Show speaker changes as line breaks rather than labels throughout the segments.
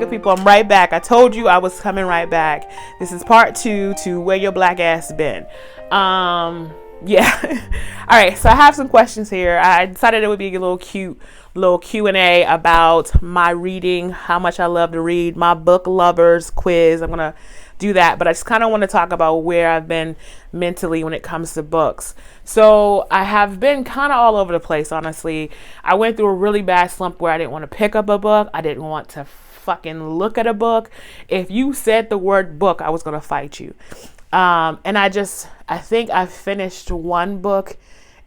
good people, I'm right back. I told you I was coming right back. This is part 2 to Where Your Black Ass Been. Yeah. All right, so I have some questions here. I decided it would be a little cute little Q&A about my reading, how much I love to read, my book lovers quiz. I'm going to do that, but I just kind of want to talk about where I've been mentally when it comes to books. So I have been kind of all over the place, honestly. I went through a really bad slump where I didn't want to pick up a book. I didn't want to fucking look at a book. If you said the word book, I was going to fight you. And I think I finished one book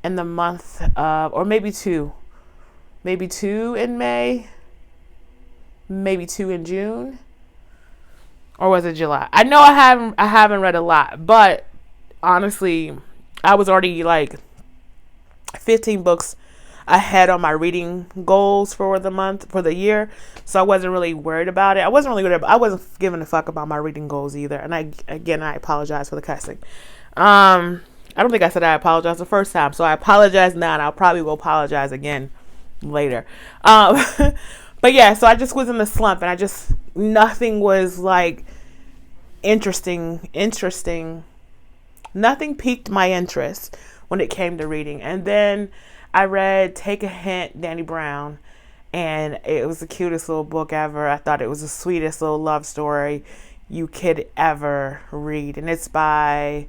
in the month of, or maybe two in May, maybe 2 in June, or was it July? I know I haven't read a lot, but honestly, I was already like 15 books ahead on my reading goals for the year. So I wasn't really worried about it. I wasn't giving a fuck about my reading goals either. And I apologize for the cussing. I don't think I said I apologized the first time. So I apologize now, and I'll probably will apologize again later. But yeah, so I just was in the slump, and nothing was like interesting. Nothing piqued my interest when it came to reading. And then I read Take a Hint, Danny Brown, and it was the cutest little book ever. I thought it was the sweetest little love story you could ever read. And it's by,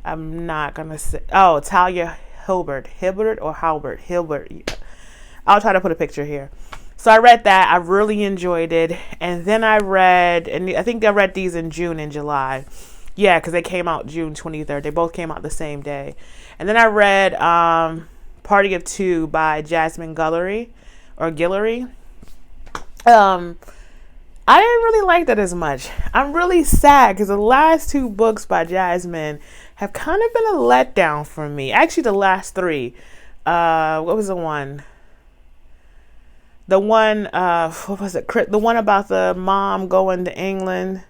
I'm not going to say, Talia Hilbert. I'll try to put a picture here. So I read that. I really enjoyed it. And then I think I read these in June and July. Yeah, because they came out June 23rd. They both came out the same day. And then I read Party of Two by Jasmine Guillory. I didn't really like that as much. I'm really sad because the last 2 books by Jasmine have kind of been a letdown for me. Actually, the last 3. What was the one? The one, what was it? The one about the mom going to England.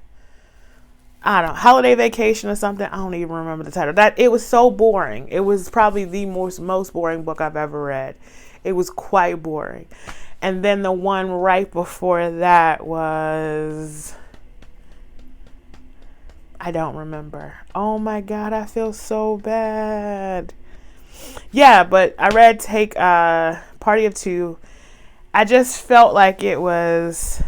I don't know, Holiday Vacation or something. I don't even remember the title. It was so boring. It was probably the most boring book I've ever read. It was quite boring. And then the one right before that was, I don't remember. Oh my God, I feel so bad. Yeah, but I read Party of Two. I just felt like it was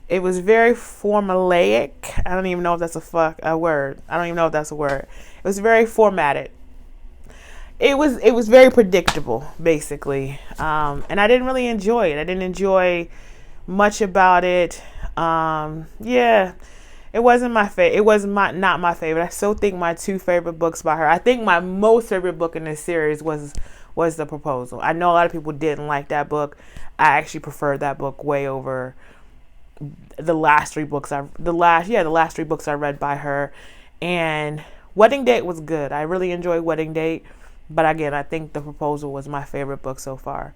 very formulaic. I don't even know if that's a word. I don't even know if that's a word. It was very formatted. It was very predictable, basically. And I didn't really enjoy it. I didn't enjoy much about it. Yeah, it wasn't my favorite. It was not my favorite. I still think my 2 favorite books by her. I think my most favorite book in this series was The Proposal. I know a lot of people didn't like that book. I actually preferred that book way over the last 3 books the last 3 books I read by her. And Wedding Date was good. I really enjoyed Wedding Date, but again, I think The Proposal was my favorite book so far.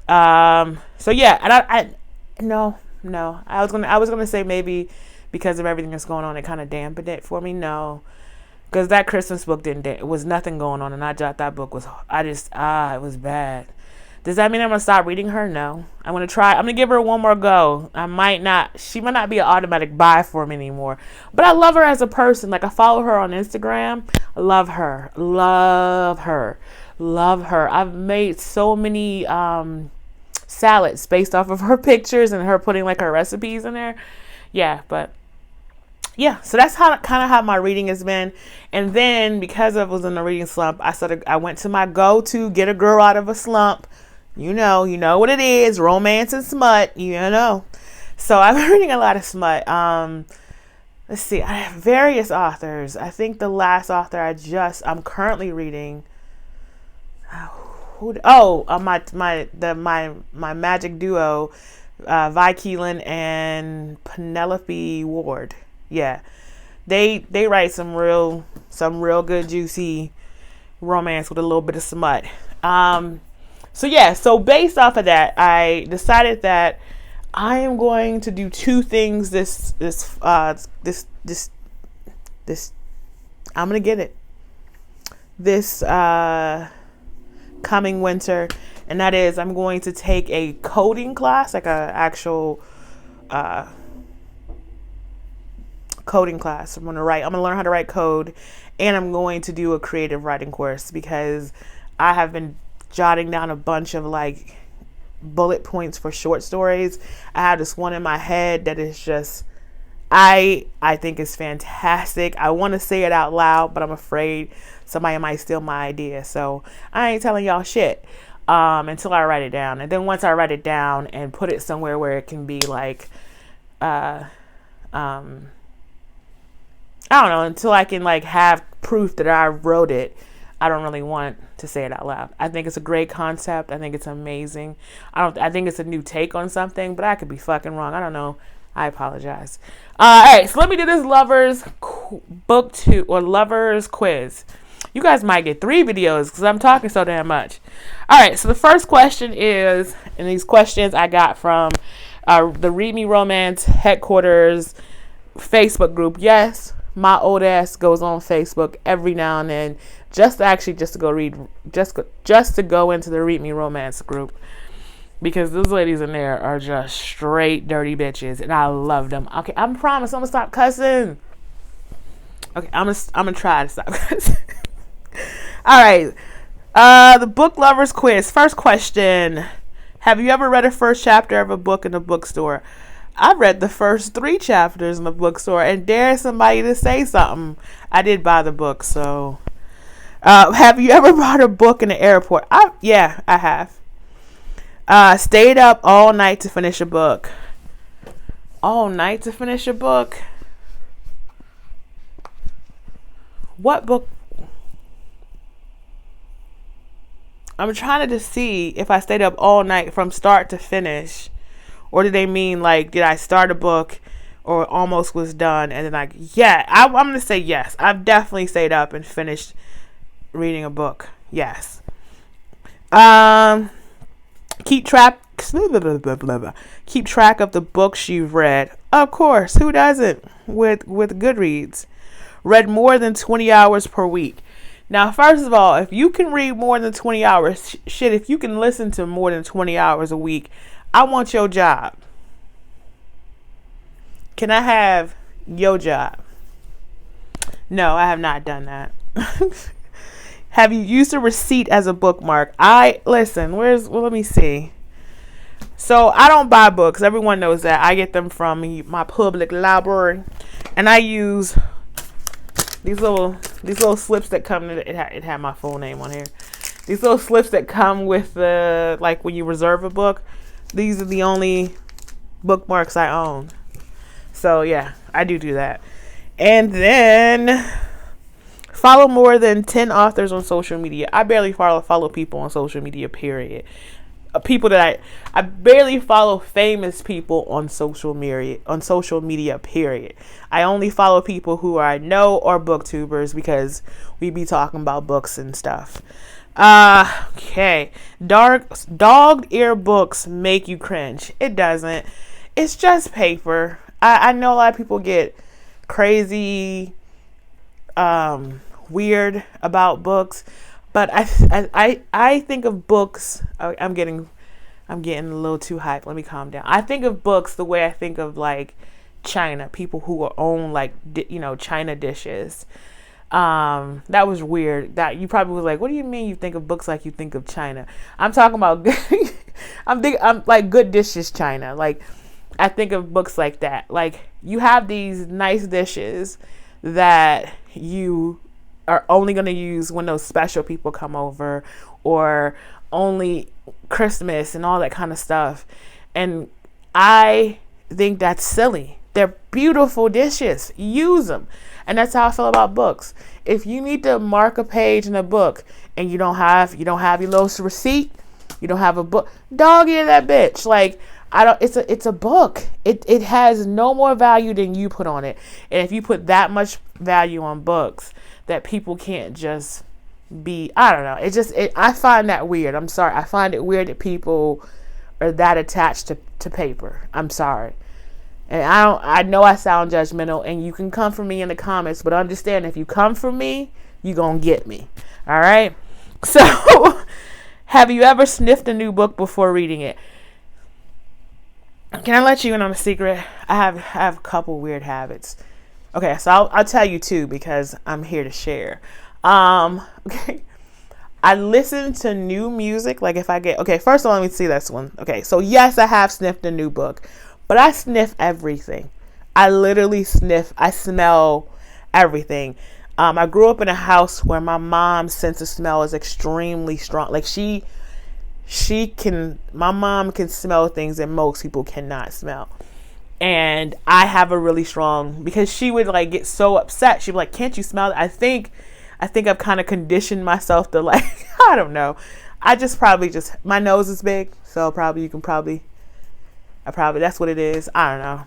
So yeah, and no, I was gonna say maybe because of everything that's going on, it kind of dampened it for me. No, because that Christmas book it was nothing going on, and I thought that book was, it was bad. Does that mean I'm going to stop reading her? No. I'm going to give her one more go. She might not be an automatic buy for me anymore. But I love her as a person. Like, I follow her on Instagram. I love her. I've made so many salads based off of her pictures and her putting like her recipes in there. Yeah, but yeah, so that's kind of how my reading has been. And then because I was in a reading slump, I went to my go-to get a girl out of a slump. You know what it is, romance and smut, So I've been reading a lot of smut. Let's see, I have various authors. I think the last author I'm currently reading, my magic duo, Vi Keelan and Penelope Ward. Yeah, they write some real good juicy romance with a little bit of smut. So based off of that, I decided that I am going to do 2 things this I'm gonna get it this coming winter, and that is I'm going to take a coding class, like a actual coding class. I'm going to learn how to write code, and I'm going to do a creative writing course because I have been jotting down a bunch of like bullet points for short stories. I have this one in my head that is just, I think is fantastic. I want to say it out loud, but I'm afraid somebody might steal my idea. So I ain't telling y'all shit until I write it down. And then once I write it down and put it somewhere where it can be like, I don't know, until I can like have proof that I wrote it, I don't really want to say it out loud. I think it's a great concept. I think it's amazing. I think it's a new take on something, but I could be fucking wrong. I don't know. I apologize. All right, so let me do this lovers quiz. You guys might get 3 videos because I'm talking so damn much. All right, so the first question is, and these questions I got from the Read Me Romance headquarters Facebook group. Yes, my old ass goes on Facebook every now and then just to go into the Read Me Romance group, because those ladies in there are just straight dirty bitches, and I love them. Okay, I promise I'm gonna stop cussing. Okay, I'm gonna try to stop cussing. All right, the book lovers quiz. First question: have you ever read a first chapter of a book in a bookstore? I've read the first 3 chapters in the bookstore and dare somebody to say something. I did buy the book, so. Have you ever bought a book in the airport? Yeah, I have. Stayed up all night to finish a book. All night to finish a book? What book? I'm trying to see if I stayed up all night from start to finish. Or did they mean like, did I start a book or almost was done? And then like, yeah, I'm going to say yes. I've definitely stayed up and finished reading a book. Yes. Keep track of the books you've read. Of course, who doesn't? With Goodreads. Read more than 20 hours per week. Now, first of all, if you can read more than 20 hours, shit, if you can listen to more than 20 hours a week, I want your job. Can I have your job? No, I have not done that. Have you used a receipt as a bookmark? Let me see. So I don't buy books. Everyone knows that. I get them from my public library, and I use these little slips that come. It had my full name on here. These little slips that come with the, like when you reserve a book. These are the only bookmarks I own. So yeah, I do that. And then follow more than 10 authors on social media. I barely follow people on social media, period. People that I barely follow famous people on social media, period. I only follow people who I know are booktubers because we be talking about books and stuff. Okay. Dog ear books make you cringe. It doesn't. It's just paper. I know a lot of people get crazy, weird about books, but I think of books. I'm getting a little too hyped. Let me calm down. I think of books the way I think of like China, people who own like China dishes. That was weird. That you probably was like, what do you mean you think of books like you think of China? I'm talking about I'm like good dishes China. Like I think of books like that. Like you have these nice dishes that you are only going to use when those special people come over, or only Christmas and all that kind of stuff. And I think that's silly. They're beautiful dishes. Use them. And that's how I feel about books. If you need to mark a page in a book and you don't have your little receipt, you don't have a book, dog ear that bitch. Like it's a book. It has no more value than you put on it. And if you put that much value on books, that people can't just be, I don't know. I find that weird. I'm sorry. I find it weird that people are that attached to paper. I'm sorry. And I know I sound judgmental, and you can come for me in the comments, but understand, if you come for me, you gonna get me. All right? So, have you ever sniffed a new book before reading it? Can I let you in on a secret? I have a couple weird habits. Okay, so I'll tell you two because I'm here to share. Okay. I listen to new music. Like if I get, okay, first of all, let me see this one. Okay, so yes, I have sniffed a new book, but I sniff everything. I literally sniff, I smell everything. I grew up in a house where my mom's sense of smell is extremely strong. Like my mom can smell things that most people cannot smell. And I have a really strong, because she would like get so upset. She'd be like, can't you smell it? I think I've kind of conditioned myself to like, I don't know. I just probably my nose is big. So that's what it is. I don't know.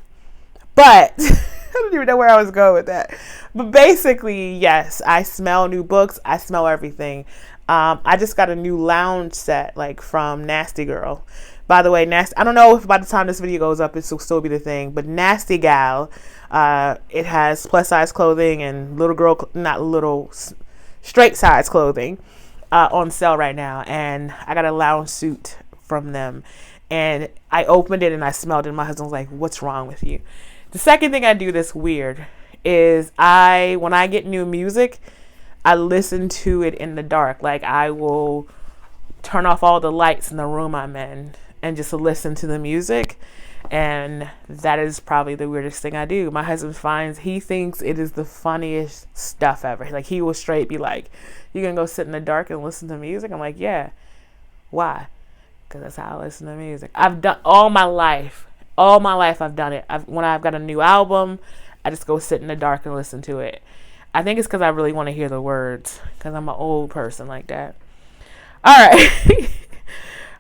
But I don't even know where I was going with that. But basically, yes, I smell new books. I smell everything. I just got a new lounge set, like from Nasty Girl. By the way, I don't know if by the time this video goes up, it will still be the thing, but Nasty Gal, it has plus size clothing and straight size clothing on sale right now. And I got a lounge suit from them. And I opened it and I smelled it. And my husband was like, what's wrong with you? The second thing I do that's weird is when I get new music, I listen to it in the dark. Like I will turn off all the lights in the room I'm in and just listen to the music. And that is probably the weirdest thing I do. My husband he thinks it is the funniest stuff ever. Like he will straight be like, you gonna go sit in the dark and listen to music? I'm like, yeah. Why? Because that's how I listen to music. I've done all my life I've done it. When I've got a new album, I just go sit in the dark and listen to it. I think it's because I really want to hear the words, because I'm an old person like that. All right.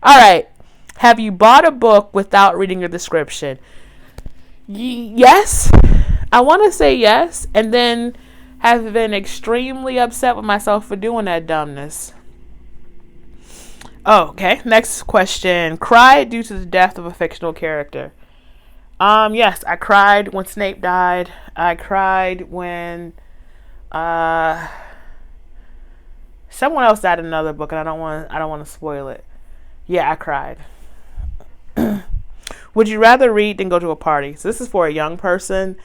All right. Have you bought a book without reading the description? Yes. I want to say yes, and then have been extremely upset with myself for doing that dumbness. Oh, okay. Next question. Cried due to the death of a fictional character. Yes, I cried when Snape died. I cried when someone else died in another book, and I don't want to spoil it. Yeah, I cried. Would you rather read than go to a party? So this is for a young person.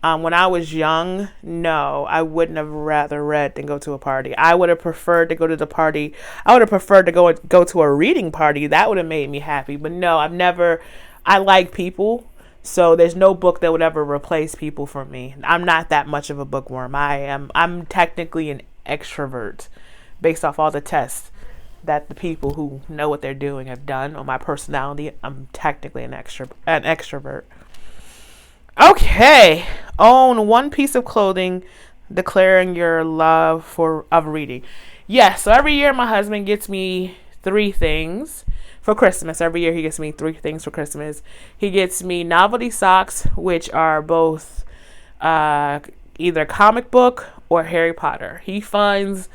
When I was young, no, I wouldn't have rather read than go to a party. I would have preferred to go to the party. I would have preferred to go to a reading party. That would have made me happy. But no, I like people. So there's no book that would ever replace people for me. I'm not that much of a bookworm. I'm technically an extrovert based off all the tests that the people who know what they're doing have done on my personality. I'm technically an extrovert. Okay. Own one piece of clothing declaring your love of reading. Yes, so every year my husband gets me 3 things for Christmas. Every year he gets me 3 things for Christmas. He gets me novelty socks, which are both either comic book or Harry Potter. He finds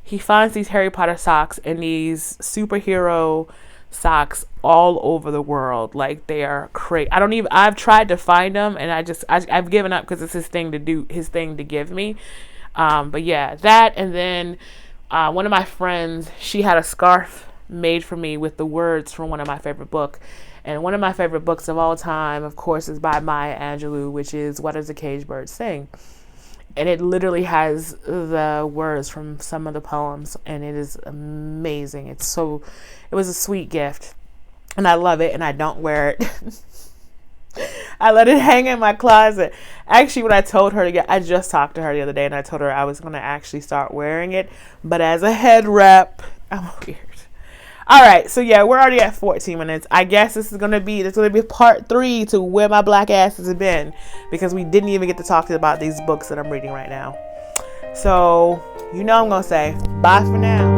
these Harry Potter socks and these superhero socks all over the world. Like they are crazy. I've tried to find them and I've given up because it's his thing to give me. But yeah, that, and then one of my friends, she had a scarf made for me with the words from one of my favorite books. And one of my favorite books of all time, of course, is by Maya Angelou, which is What Does a Caged Bird Sing? And it literally has the words from some of the poems, and it is amazing. It was a sweet gift, and I love it, and I don't wear it. I let it hang in my closet. Actually, when I told her I just talked to her the other day, and I told her I was going to actually start wearing it, but as a head wrap, I'm weird. All right, so yeah, we're already at 14 minutes. I guess this is gonna be part 3 to where my black ass has been, because we didn't even get to talk about these books that I'm reading right now. So I'm gonna say bye for now.